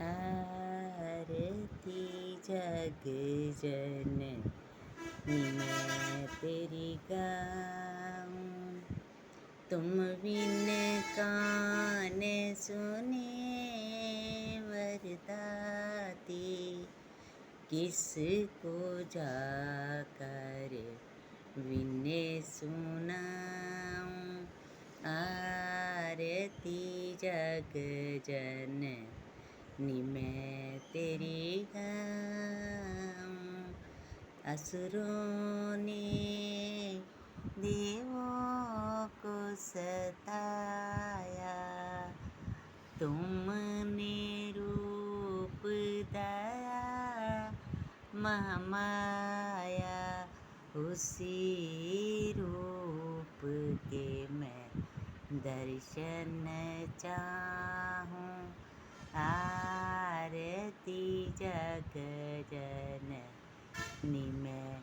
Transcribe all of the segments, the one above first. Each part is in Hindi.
आरती जग जननी मैं तेरी गाऊं। तुम बिन कान सुने वरदाती, किसको जाकर विने सुनाऊं। आरती जग जननी मैं तेरी गाऊं। असुरों ने देवों को सताया, तुमने रूप दया महामाया। उसी रूप के मैं दर्शन चाहूं। आरती जग जननी मैं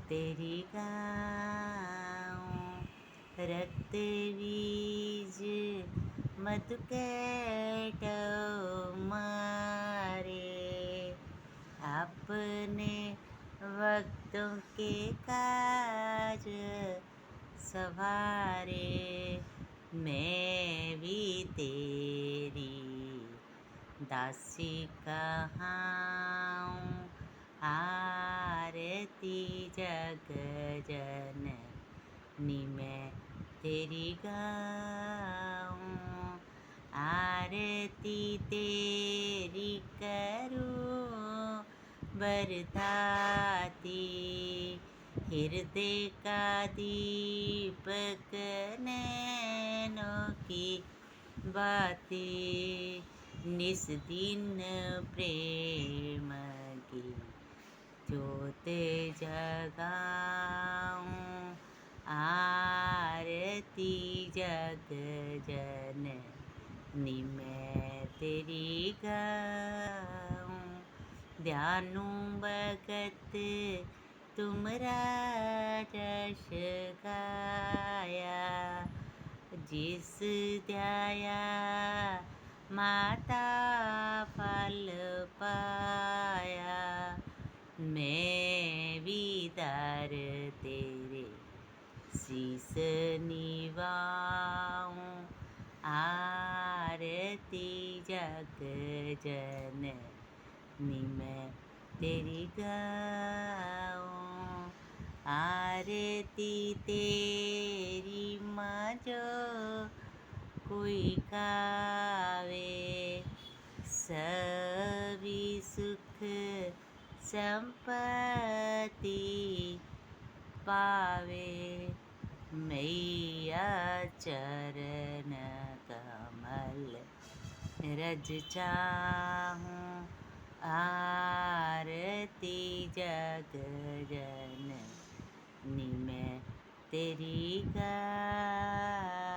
तेरी गाऊं। रक्त बीज मधुकैटव मारे, अपने भक्तों के काज सवारे। मैं भी तेरी दासी कहाऊं। आरती जग जननी मैं तेरी गाऊं। आरती तेरी करूं बरदाती, हृदय का दीपक नैनों की बाती। निस दिन प्रेम की ज्योत जगाऊं। आरती जग जननी मैं तेरी गाऊं। ध्यानु भगत तुमरा जश गाया, जिस ध्याया माता फल पाया। मैं भी दर तेरे शीस निवाऊं। आरती जग जननी मैं तेरी गाऊं। आरती तेरी माँ जो कोई गावे, सभी सुख संपत्ति पावे। मैया चरण कमल रज चाहूं। आरती जग जननी मैं तेरी गाऊं।